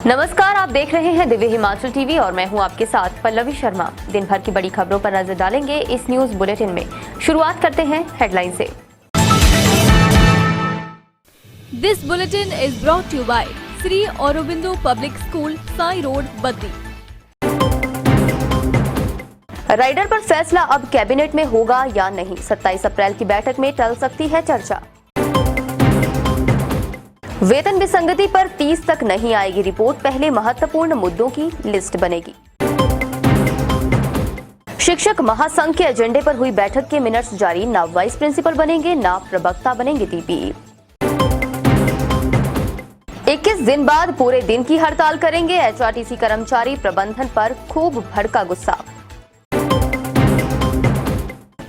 नमस्कार, आप देख रहे हैं दिव्य हिमाचल टीवी और मैं हूं आपके साथ पल्लवी शर्मा। दिन भर की बड़ी खबरों पर नजर डालेंगे इस न्यूज बुलेटिन में। शुरुआत करते हैं हेडलाइन से। This bulletin is brought to you by Shri Aurobindo public school, Sai road, Baddi. Rider पर फैसला अब कैबिनेट में होगा या नहीं? 27 अप्रैल की बैठक में टल सकती है चर्चा। वेतन विसंगति पर 30 तक नहीं आएगी रिपोर्ट, पहले महत्वपूर्ण मुद्दों की लिस्ट बनेगी। शिक्षक महासंघ के एजेंडे पर हुई बैठक के मिनट्स जारी, ना वाइस प्रिंसिपल बनेंगे ना प्रवक्ता बनेंगे टीपी। 21 दिन बाद पूरे दिन की हड़ताल करेंगे एचआरटीसी कर्मचारी, प्रबंधन पर खूब भड़का गुस्सा।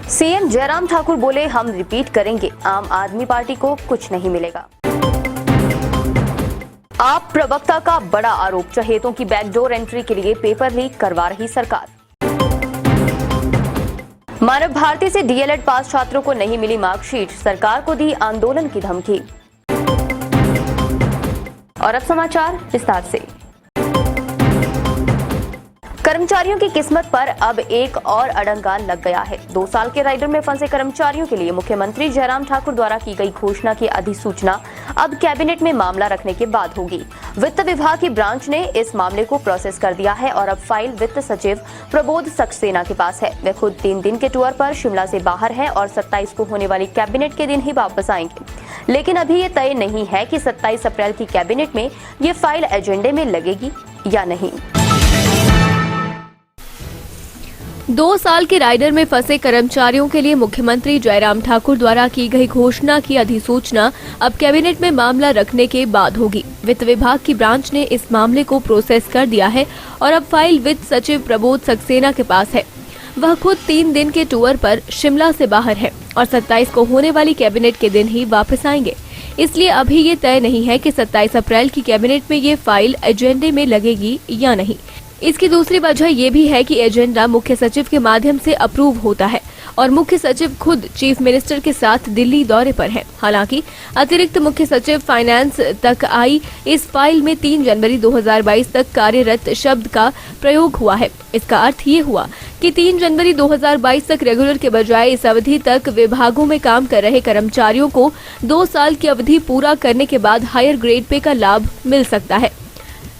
सीएम जयराम ठाकुर बोले, हम रिपीट करेंगे, आम आदमी पार्टी को कुछ नहीं मिलेगा। आप प्रवक्ता का बड़ा आरोप, चहेतों की बैकडोर एंट्री के लिए पेपर लीक करवा रही सरकार। मानव भारती से डीएलएड पास छात्रों को नहीं मिली मार्कशीट, सरकार को दी आंदोलन की धमकी। और अब समाचार विस्तार से। कर्मचारियों की किस्मत पर अब एक और अड़ंगा लग गया है। 2 साल के राइडर में फंसे कर्मचारियों के लिए मुख्यमंत्री जयराम ठाकुर द्वारा की गई घोषणा की अधिसूचना अब कैबिनेट में मामला रखने के बाद होगी। वित्त विभाग की ब्रांच ने इस मामले को प्रोसेस कर दिया है और अब फाइल वित्त सचिव प्रबोध सक्सेना के पास है। वे खुद 3 दिन के टूर पर शिमला से बाहर हैं और 27 को होने वाली कैबिनेट के दिन ही वापस आएंगे। लेकिन अभी ये तय नहीं है कि 27 अप्रैल की कैबिनेट में ये फाइल एजेंडे में लगेगी या नहीं। 2 साल के राइडर में फंसे कर्मचारियों के लिए मुख्यमंत्री जयराम ठाकुर द्वारा की गई घोषणा की अधिसूचना अब कैबिनेट में मामला रखने के बाद होगी। वित्त विभाग की ब्रांच ने इस मामले को प्रोसेस कर दिया है और अब फाइल वित्त सचिव प्रबोध सक्सेना के पास है। वह खुद 3 दिन के टूर पर शिमला से बाहर है और 27 को होने वाली कैबिनेट के दिन ही वापस आएंगे। इसलिए अभी ये तय नहीं है कि 27 अप्रैल की कैबिनेट में ये फाइल एजेंडे में लगेगी या नहीं। इसकी दूसरी वजह ये भी है कि एजेंडा मुख्य सचिव के माध्यम से अप्रूव होता है और मुख्य सचिव खुद चीफ मिनिस्टर के साथ दिल्ली दौरे पर हैं। हालांकि अतिरिक्त मुख्य सचिव फाइनेंस तक आई इस फाइल में 3 जनवरी 2022 तक कार्यरत शब्द का प्रयोग हुआ है। इसका अर्थ ये हुआ कि 3 जनवरी 2022 तक रेगुलर के बजाय इस अवधि तक विभागों में काम कर रहे कर्मचारियों को 2 साल की अवधि पूरा करने के बाद हायर ग्रेड पे का लाभ मिल सकता है।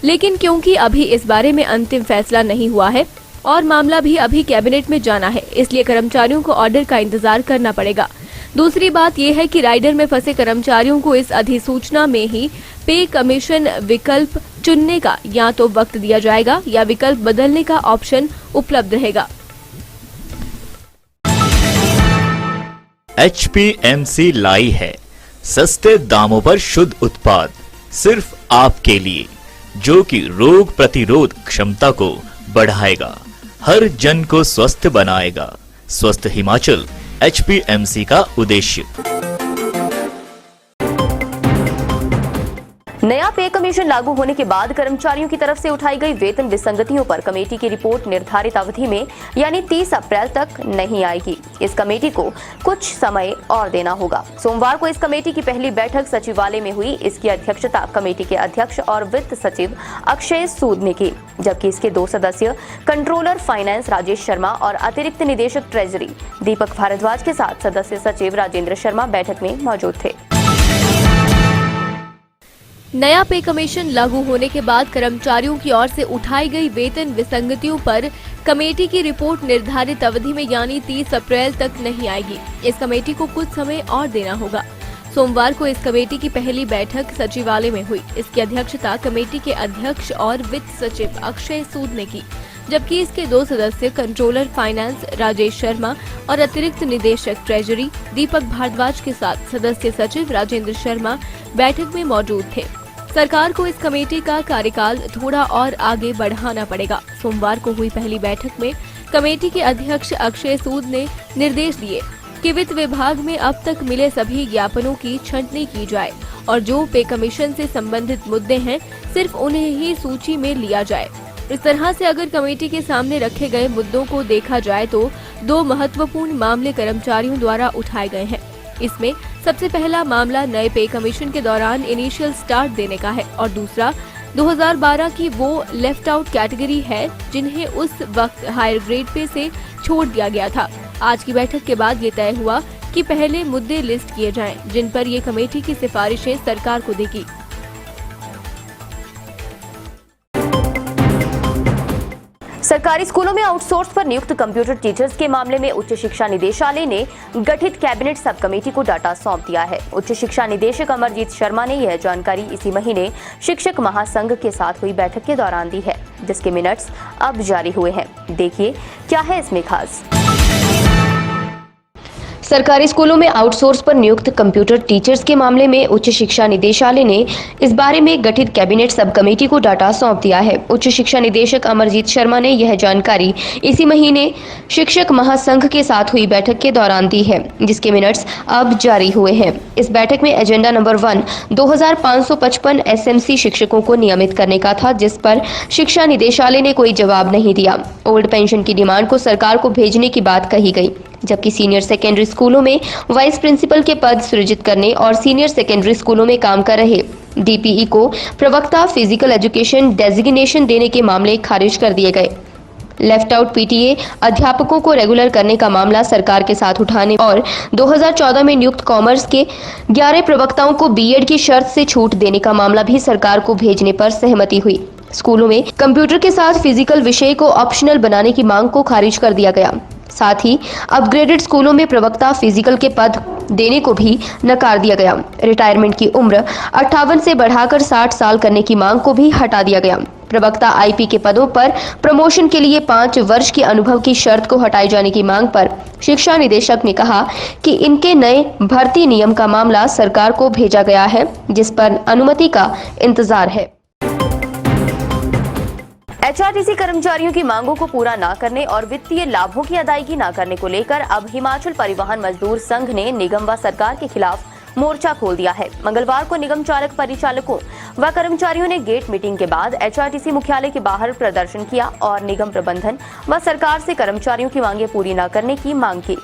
लेकिन क्योंकि अभी इस बारे में अंतिम फैसला नहीं हुआ है और मामला भी अभी कैबिनेट में जाना है, इसलिए कर्मचारियों को ऑर्डर का इंतजार करना पड़ेगा। दूसरी बात यह है कि राइडर में फंसे कर्मचारियों को इस अधिसूचना में ही पे कमीशन विकल्प चुनने का या तो वक्त दिया जाएगा या विकल्प बदलने का ऑप्शन उपलब्ध रहेगा। HPMC लाई है सस्ते दामों पर शुद्ध उत्पाद सिर्फ आपके लिए, जो कि रोग प्रतिरोध क्षमता को बढ़ाएगा, हर जन को स्वस्थ बनाएगा। स्वस्थ हिमाचल HPMC का उद्देश्य। नया पे कमीशन लागू होने के बाद कर्मचारियों की तरफ से उठाई गई वेतन विसंगतियों पर कमेटी की रिपोर्ट निर्धारित अवधि में यानी 30 अप्रैल तक नहीं आएगी। इस कमेटी को कुछ समय और देना होगा। सोमवार को इस कमेटी की पहली बैठक सचिवालय में हुई। इसकी अध्यक्षता कमेटी के अध्यक्ष और वित्त सचिव अक्षय सूद ने की, जबकि इसके 2 सदस्य कंट्रोलर फाइनेंस राजेश शर्मा और अतिरिक्त निदेशक ट्रेजरी दीपक भारद्वाज के साथ सदस्य सचिव राजेंद्र शर्मा बैठक में मौजूद थे। नया पे कमीशन लागू होने के बाद कर्मचारियों की ओर से उठाई गई वेतन विसंगतियों पर कमेटी की रिपोर्ट निर्धारित अवधि में यानी 30 अप्रैल तक नहीं आएगी। इस कमेटी को कुछ समय और देना होगा। सोमवार को इस कमेटी की पहली बैठक सचिवालय में हुई। इसकी अध्यक्षता कमेटी के अध्यक्ष और वित्त सचिव अक्षय सूद ने की, जबकि इसके 2 सदस्य कंट्रोलर फाइनेंस राजेश शर्मा और अतिरिक्त निदेशक ट्रेजरी दीपक भारद्वाज के साथ सदस्य सचिव राजेंद्र शर्मा बैठक में मौजूद थे। सरकार को इस कमेटी का कार्यकाल थोड़ा और आगे बढ़ाना पड़ेगा। सोमवार को हुई पहली बैठक में कमेटी के अध्यक्ष अक्षय सूद ने निर्देश दिए कि वित्त विभाग में अब तक मिले सभी ज्ञापनों की छंटनी की जाए और जो पे कमीशन से संबंधित मुद्दे हैं सिर्फ उन्हें ही सूची में लिया जाए। इस तरह से अगर कमेटी के सामने रखे गए मुद्दों को देखा जाए तो 2 महत्वपूर्ण मामले कर्मचारियों द्वारा उठाए गए हैं। इसमें सबसे पहला मामला नए पे कमीशन के दौरान इनिशियल स्टार्ट देने का है और दूसरा 2012 की वो लेफ्ट आउट कैटेगरी है जिन्हें उस वक्त हायर ग्रेड पे से छोड़ दिया गया था। आज की बैठक के बाद ये तय हुआ कि पहले मुद्दे लिस्ट किए जाएं, जिन पर ये कमेटी की सिफारिशें सरकार को देगी। सरकारी स्कूलों में आउटसोर्स पर नियुक्त कंप्यूटर टीचर्स के मामले में उच्च शिक्षा निदेशालय ने गठित कैबिनेट सब कमेटी को डाटा सौंप दिया है। उच्च शिक्षा निदेशक अमरजीत शर्मा ने यह जानकारी इसी महीने शिक्षक महासंघ के साथ हुई बैठक के दौरान दी है, जिसके मिनट्स अब जारी हुए हैं। देखिए क्या है इसमें खास। सरकारी स्कूलों में आउटसोर्स पर नियुक्त कंप्यूटर टीचर्स के मामले में उच्च शिक्षा निदेशालय ने इस बारे में गठित कैबिनेट सब कमेटी को डाटा सौंप दिया है। उच्च शिक्षा निदेशक अमरजीत शर्मा ने यह जानकारी इसी महीने शिक्षक महासंघ के साथ हुई बैठक के दौरान दी है, जिसके मिनट्स अब जारी हुए हैं। इस बैठक में एजेंडा नंबर 1 2555 एसएमसी शिक्षकों को नियमित करने का था, जिस पर शिक्षा निदेशालय ने कोई जवाब नहीं दिया। ओल्ड पेंशन की डिमांड को सरकार को भेजने की बात कही गई, जबकि सीनियर सेकेंडरी स्कूलों में वाइस प्रिंसिपल के पद सृजित करने और सीनियर सेकेंडरी स्कूलों में काम कर रहे डीपीई को प्रवक्ता फिजिकल एजुकेशन डेजिग्नेशन देने के मामले खारिज कर दिए गए। लेफ्ट आउट पीटीए अध्यापकों को रेगुलर करने का मामला सरकार के साथ उठाने और 2014 में नियुक्त कॉमर्स के 11 प्रवक्ताओं को बीएड की शर्त से छूट देने का मामला भी सरकार को भेजने पर सहमति हुई। स्कूलों में कंप्यूटर के साथ फिजिकल विषय को ऑप्शनल बनाने की मांग को खारिज कर दिया गया। साथ ही अपग्रेडेड स्कूलों में प्रवक्ता फिजिकल के पद देने को भी नकार दिया गया। रिटायरमेंट की उम्र 58 से बढ़ाकर 60 साल करने की मांग को भी हटा दिया गया। प्रवक्ता आईपी के पदों पर प्रमोशन के लिए 5 वर्ष के अनुभव की शर्त को हटाए जाने की मांग पर शिक्षा निदेशक ने कहा कि इनके नए भर्ती नियम का मामला सरकार को भेजा गया है, जिस पर अनुमति का इंतजार है। एचआरटीसी कर्मचारियों की मांगों को पूरा न करने और वित्तीय लाभों की अदायगी न करने को लेकर अब हिमाचल परिवहन मजदूर संघ ने निगम व सरकार के खिलाफ मोर्चा खोल दिया है। मंगलवार को निगम चालक परिचालकों व कर्मचारियों ने गेट मीटिंग के बाद एचआरटीसी मुख्यालय के बाहर प्रदर्शन किया और निगम प्रबंधन व सरकार से कर्मचारियों की मांगें पूरी न करने की मांग की।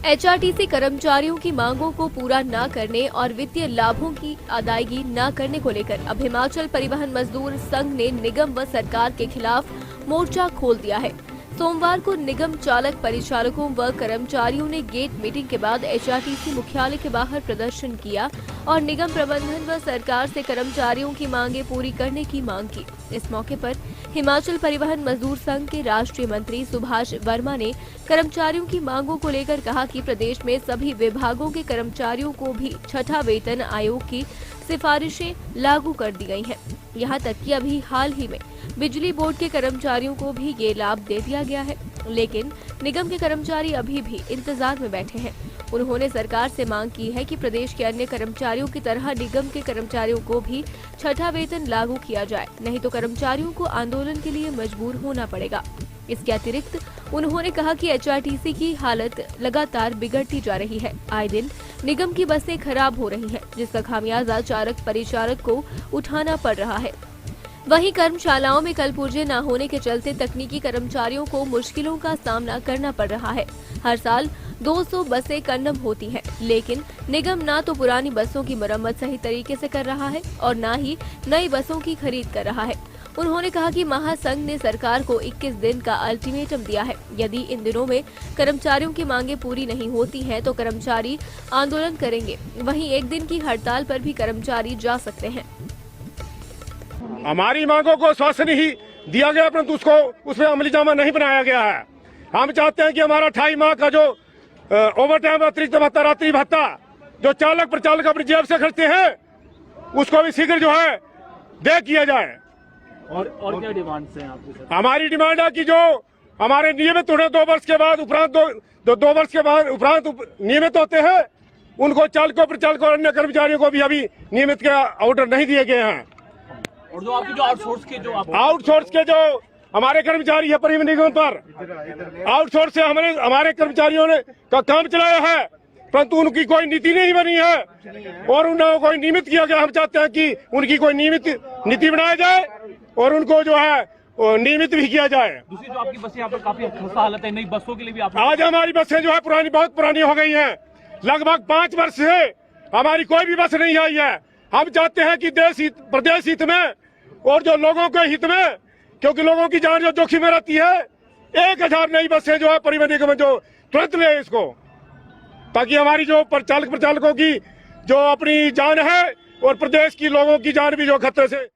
एचआरटीसी कर्मचारियों की मांगों को पूरा न करने और वित्तीय लाभों की अदायगी न करने को लेकर अब हिमाचल परिवहन मजदूर संघ ने निगम व सरकार के खिलाफ मोर्चा खोल दिया है। सोमवार को निगम चालक परिचालकों व कर्मचारियों ने गेट मीटिंग के बाद एचआरटीसी मुख्यालय के बाहर प्रदर्शन किया और निगम प्रबंधन व सरकार से कर्मचारियों की मांगें पूरी करने की मांग की। इस मौके पर हिमाचल परिवहन मजदूर संघ के राष्ट्रीय मंत्री सुभाष वर्मा ने कर्मचारियों की मांगों को लेकर कहा कि प्रदेश में सभी विभागों के कर्मचारियों को भी छठा वेतन आयोग की सिफारिशें लागू कर दी गई हैं। यहाँ तक कि अभी हाल ही में बिजली बोर्ड के कर्मचारियों को भी ये लाभ दे दिया गया है, लेकिन निगम के कर्मचारी अभी भी इंतजार में बैठे हैं। उन्होंने सरकार से मांग की है कि प्रदेश के अन्य कर्मचारियों की तरह निगम के कर्मचारियों को भी छठा वेतन लागू किया जाए, नहीं तो कर्मचारियों को आंदोलन के लिए मजबूर होना पड़ेगा। इसके अतिरिक्त उन्होंने कहा कि एचआरटीसी की हालत लगातार बिगड़ती जा रही है। आए दिन निगम की बसें खराब हो रही हैं, जिसका खामियाजा चालक परिचालक को उठाना पड़ रहा है। वहीं कर्मशालाओं में कल पुर्जे न होने के चलते तकनीकी कर्मचारियों को मुश्किलों का सामना करना पड़ रहा है। हर साल 200 बसें कन्नम होती हैं, लेकिन निगम न तो पुरानी बसों की मरम्मत सही तरीके से कर रहा है और न ही नई बसों की खरीद कर रहा है। उन्होंने कहा कि महासंघ ने सरकार को 21 दिन का अल्टीमेटम दिया है। यदि इन दिनों में कर्मचारियों की मांगें पूरी नहीं होती हैं तो कर्मचारी आंदोलन करेंगे। वहीं एक दिन की हड़ताल पर भी कर्मचारी जा सकते हैं। हमारी मांगों को आश्वासन ही दिया गया, परंतु उसको उसमें अमलीजामा नहीं बनाया गया है। हम चाहते हैं कि हमारा 28 माह का जो ओवर टाइम अतिरिक्त भत्ता, रात्रि भत्ता जो चालक प्रचालक अपनी जेब से खर्चते हैं, उसको भी शीघ्र जो है दे किया जाए। और क्या डिमांड्स हैं आपकी? हमारी डिमांड है कि जो हमारे नियमित होने 2 वर्ष के बाद उपरांत 2 वर्ष के बाद उपरांत नियमित होते हैं, उनको चालकों प्रचालकों और अन्य कर्मचारियों को भी अभी नियमित के ऑर्डर नहीं दिए गए हैं। और जो आपकी जो आउटसोर्स के जो हमारे कर्मचारी है परिवहन निगम पर, आउटसोर्स से हमारे कर्मचारियों ने का काम चलाया है, परंतु उनकी कोई नीति नहीं बनी है और उन्हें कोई नियमित किया गया। हम चाहते हैं कि उनकी कोई नियमित नीति बनाया जाए और उनको जो है नियमित भी किया जाए। दूसरी जो आपकी बसें यहाँ पर काफी खस्ता हालत है, नई बसों के लिए भी आज हमारी बसें जो है बहुत पुरानी हो गई हैं। लगभग 5 वर्ष से हमारी कोई भी बस नहीं आई है। हम चाहते हैं कि देश हित, प्रदेश हित में और जो लोगों के हित में, क्योंकि लोगों की जान जो जोखिम में रहती है, 1000 नई बसें जो है परिवहन निगम जो तुरंत ले इसको, ताकि हमारी जो प्रचालकों की जो अपनी जान है और प्रदेश की लोगों की जान भी जो खतरे से।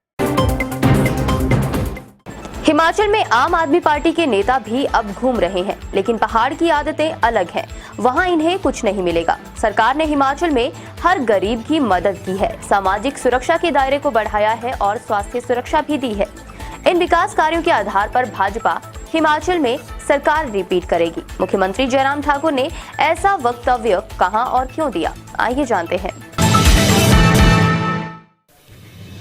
हिमाचल में आम आदमी पार्टी के नेता भी अब घूम रहे हैं, लेकिन पहाड़ की आदतें अलग हैं। वहां इन्हें कुछ नहीं मिलेगा। सरकार ने हिमाचल में हर गरीब की मदद की है, सामाजिक सुरक्षा के दायरे को बढ़ाया है और स्वास्थ्य सुरक्षा भी दी है। इन विकास कार्यों के आधार पर भाजपा हिमाचल में सरकार रिपीट करेगी। मुख्यमंत्री जयराम ठाकुर ने ऐसा वक्तव्य कहां और क्यों दिया, आइए जानते हैं।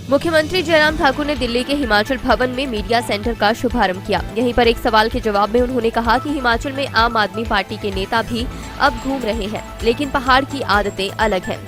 मुख्यमंत्री जयराम ठाकुर ने दिल्ली के हिमाचल भवन में मीडिया सेंटर का शुभारंभ किया। यहीं पर एक सवाल के जवाब में उन्होंने कहा कि हिमाचल में आम आदमी पार्टी के नेता भी अब घूम रहे हैं, लेकिन पहाड़ की आदतें अलग हैं।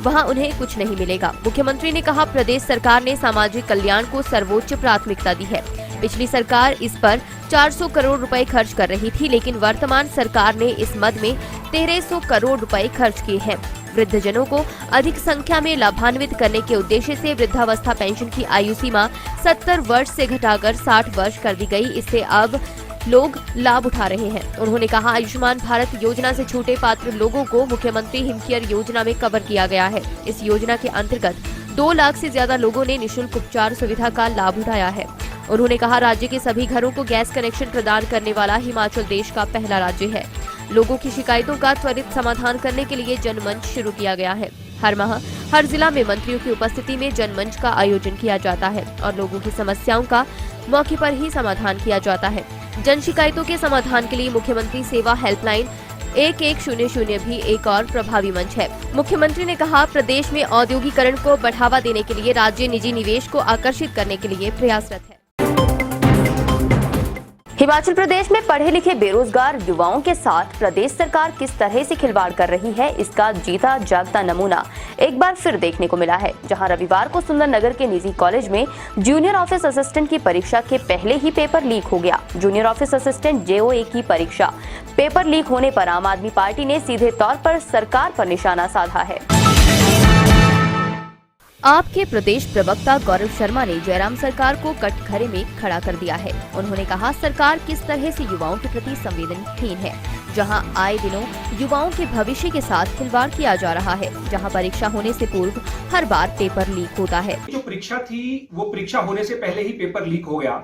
वहां उन्हें कुछ नहीं मिलेगा। मुख्यमंत्री ने कहा, प्रदेश सरकार ने सामाजिक कल्याण को सर्वोच्च प्राथमिकता दी है। पिछली सरकार इस पर 400 करोड़ रुपए खर्च कर रही थी, लेकिन वर्तमान सरकार ने इस मद में 1300 करोड़ रुपए खर्च किए हैं। वृद्धजनों को अधिक संख्या में लाभान्वित करने के उद्देश्य से वृद्धावस्था पेंशन की आयु सीमा 70 वर्ष से घटाकर 60 वर्ष कर दी गई। इससे अब लोग लाभ उठा रहे हैं। उन्होंने कहा, आयुष्मान भारत योजना से छूटे पात्र लोगों को मुख्यमंत्री हिमकेयर योजना में कवर किया गया है। इस योजना के अंतर्गत 2 लाख से ज्यादा लोगों ने निःशुल्क उपचार सुविधा का लाभ उठाया है। उन्होंने कहा, राज्य के सभी घरों को गैस कनेक्शन प्रदान करने वाला हिमाचल देश का पहला राज्य है। लोगों की शिकायतों का त्वरित समाधान करने के लिए जनमंच शुरू किया गया है। हर माह हर जिला में मंत्रियों की उपस्थिति में जनमंच का आयोजन किया जाता है और लोगों की समस्याओं का मौके पर ही समाधान किया जाता है। जन शिकायतों के समाधान के लिए मुख्यमंत्री सेवा हेल्पलाइन 1100 भी एक और प्रभावी मंच है। मुख्यमंत्री ने कहा, प्रदेश में औद्योगिकरण को बढ़ावा देने के लिए राज्य निजी निवेश को आकर्षित करने के लिए प्रयासरत है। हिमाचल प्रदेश में पढ़े लिखे बेरोजगार युवाओं के साथ प्रदेश सरकार किस तरह से खिलवाड़ कर रही है, इसका जीता जागता नमूना एक बार फिर देखने को मिला है। जहां रविवार को सुंदरनगर के निजी कॉलेज में जूनियर ऑफिस असिस्टेंट की परीक्षा के पहले ही पेपर लीक हो गया। जूनियर ऑफिस असिस्टेंट JOA की परीक्षा पेपर लीक होने पर आम आदमी पार्टी ने सीधे तौर पर सरकार पर निशाना साधा है। आपके प्रदेश प्रवक्ता गौरव शर्मा ने जयराम सरकार को कटघरे में खड़ा कर दिया है। उन्होंने कहा, सरकार किस तरह से युवाओं के प्रति संवेदनहीन है, जहां आए दिनों युवाओं के भविष्य के साथ खिलवाड़ किया जा रहा है, जहां परीक्षा होने से पूर्व हर बार पेपर लीक होता है। जो परीक्षा थी वो परीक्षा होने से पहले ही पेपर लीक हो गया।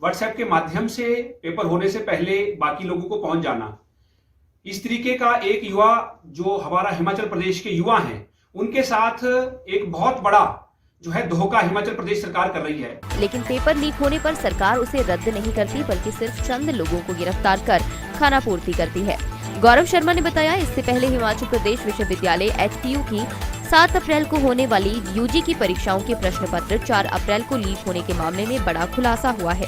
व्हाट्सएप के माध्यम से पेपर होने से पहले बाकी लोगों को पहुंच जाना। इस तरीके का एक युवा जो हमारा हिमाचल प्रदेश के युवा हैं, उनके साथ एक बहुत बड़ा जो है धोखा हिमाचल प्रदेश सरकार कर रही है। लेकिन पेपर लीक होने पर सरकार उसे रद्द नहीं करती, बल्कि सिर्फ चंद लोगों को गिरफ्तार कर खानापूर्ति करती है। गौरव शर्मा ने बताया, इससे पहले हिमाचल प्रदेश विश्वविद्यालय HTU की 7 अप्रैल को होने वाली UG की परीक्षाओं के प्रश्न पत्र 4 अप्रैल को लीक होने के मामले में बड़ा खुलासा हुआ है।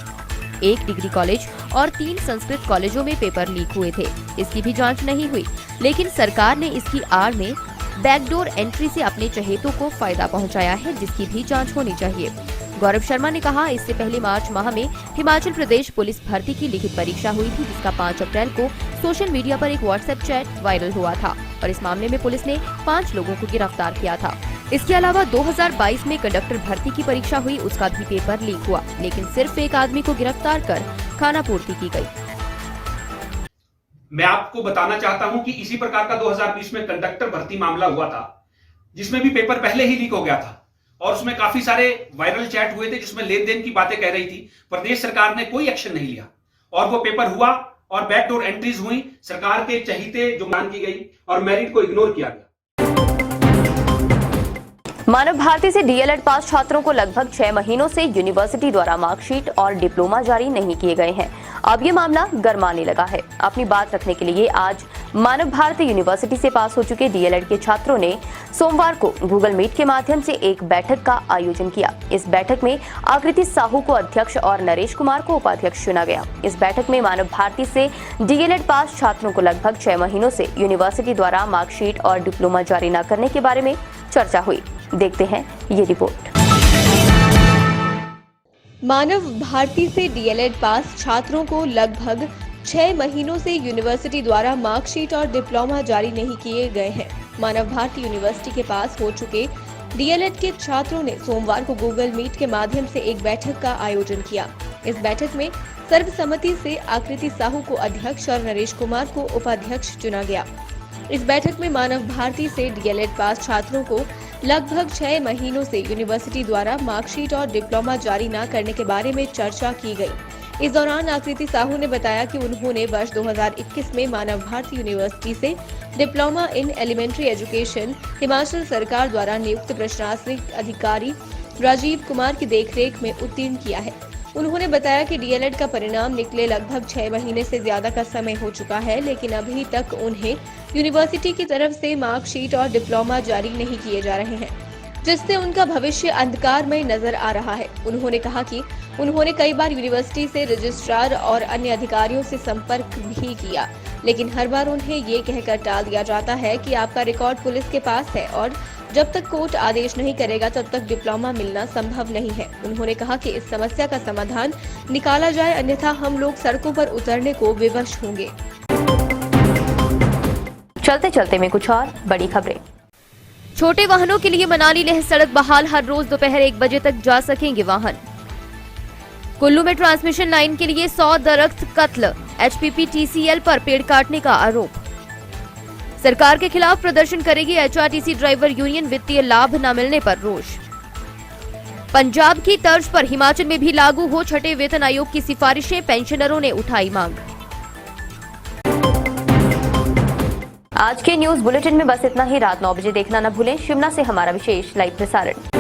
1 डिग्री कॉलेज और 3 संस्कृत कॉलेजों में पेपर लीक हुए थे। इसकी भी जांच नहीं हुई, लेकिन सरकार ने इसकी आड़ में बैकडोर एंट्री से अपने चहेतों को फायदा पहुंचाया है, जिसकी भी जांच होनी चाहिए। गौरव शर्मा ने कहा, इससे पहले मार्च माह में हिमाचल प्रदेश पुलिस भर्ती की लिखित परीक्षा हुई थी, जिसका 5 अप्रैल को सोशल मीडिया पर एक व्हाट्सएप चैट वायरल हुआ था और इस मामले में पुलिस ने 5 लोगों को गिरफ्तार किया था। इसके अलावा 2022 में कंडक्टर भर्ती की परीक्षा हुई, उसका भी पेपर लीक हुआ, लेकिन सिर्फ एक आदमी को गिरफ्तार कर खानापूर्ति की गई। मैं आपको बताना चाहता हूं कि इसी प्रकार का 2020 में कंडक्टर भर्ती मामला हुआ था, जिसमें भी पेपर पहले ही लीक हो गया था और उसमें काफी सारे वायरल चैट हुए थे जिसमें लेन देन की बातें कह रही थी। प्रदेश सरकार ने कोई एक्शन नहीं लिया और वो पेपर हुआ और बैकडोर एंट्रीज हुई, सरकार के चहीते जो मांग की गई और मेरिट को इग्नोर किया गया। मानव भारती से DLED पास छात्रों को लगभग 6 महीनों से यूनिवर्सिटी द्वारा मार्कशीट और डिप्लोमा जारी नहीं किए गए हैं। अब ये मामला गरमाने लगा है। अपनी बात रखने के लिए आज मानव भारती यूनिवर्सिटी से पास हो चुके DLED के छात्रों ने सोमवार को गूगल मीट के माध्यम से एक बैठक का आयोजन किया। इस बैठक में आकृति साहू को अध्यक्ष और नरेश कुमार को उपाध्यक्ष चुना गया। इस बैठक में मानव भारती से DLED पास छात्रों को लगभग 6 महीनों से यूनिवर्सिटी द्वारा मार्कशीट और डिप्लोमा जारी न करने के बारे में चर्चा हुई। देखते हैं ये रिपोर्ट। मानव भारती से DLED पास छात्रों को लगभग 6 महीनों से यूनिवर्सिटी द्वारा मार्कशीट और डिप्लोमा जारी नहीं किए गए हैं। मानव भारती यूनिवर्सिटी के पास हो चुके डीएलएड के छात्रों ने सोमवार को गूगल मीट के माध्यम से एक बैठक का आयोजन किया। इस बैठक में सर्वसम्मति से आकृति साहू को अध्यक्ष और नरेश कुमार को उपाध्यक्ष चुना गया। इस बैठक में मानव भारती से डीएलएड पास छात्रों को लगभग 6 महीनों से यूनिवर्सिटी द्वारा मार्कशीट और डिप्लोमा जारी न करने के बारे में चर्चा की गई। इस दौरान आकृति साहू ने बताया कि उन्होंने वर्ष 2021 में मानव भारती यूनिवर्सिटी से diploma in elementary education Himachal सरकार द्वारा नियुक्त प्रशासनिक अधिकारी राजीव कुमार की देखरेख में उत्तीर्ण किया है। उन्होंने बताया कि डीएलएड का परिणाम निकले लगभग 6 महीने से ज्यादा का समय हो चुका है, लेकिन अभी तक उन्हें यूनिवर्सिटी की तरफ से मार्कशीट और डिप्लोमा जारी नहीं किए जा रहे हैं, जिससे उनका भविष्य अंधकारमय नजर आ रहा है। उन्होंने कहा कि उन्होंने कई बार यूनिवर्सिटी से रजिस्ट्रार और अन्य अधिकारियों से संपर्क भी किया, लेकिन हर बार उन्हें ये कहकर टाल दिया जाता है कि आपका रिकॉर्ड पुलिस के पास है और जब तक कोर्ट आदेश नहीं करेगा तब तक डिप्लोमा मिलना संभव नहीं है। उन्होंने कहा कि इस समस्या का समाधान निकाला जाए, अन्यथा हम लोग सड़कों पर उतरने को विवश होंगे। चलते चलते में कुछ और बड़ी खबरें। छोटे वाहनों के लिए मनाली लेह सड़क बहाल, हर रोज दोपहर 1 बजे तक जा सकेंगे वाहन। कुल्लू में ट्रांसमिशन लाइन के लिए 100 दरख्त कत्ल, एचपीपीटीसीएल पर पेड़ काटने का आरोप। सरकार के खिलाफ प्रदर्शन करेगी एचआरटीसी ड्राइवर यूनियन, वित्तीय लाभ न मिलने पर रोष। पंजाब की तर्ज पर हिमाचल में भी लागू हो छठे वेतन आयोग की सिफारिशें, पेंशनरों ने उठाई मांग। आज के न्यूज बुलेटिन में बस इतना ही। रात 9 बजे देखना न भूलें शिमला से हमारा विशेष लाइव प्रसारण।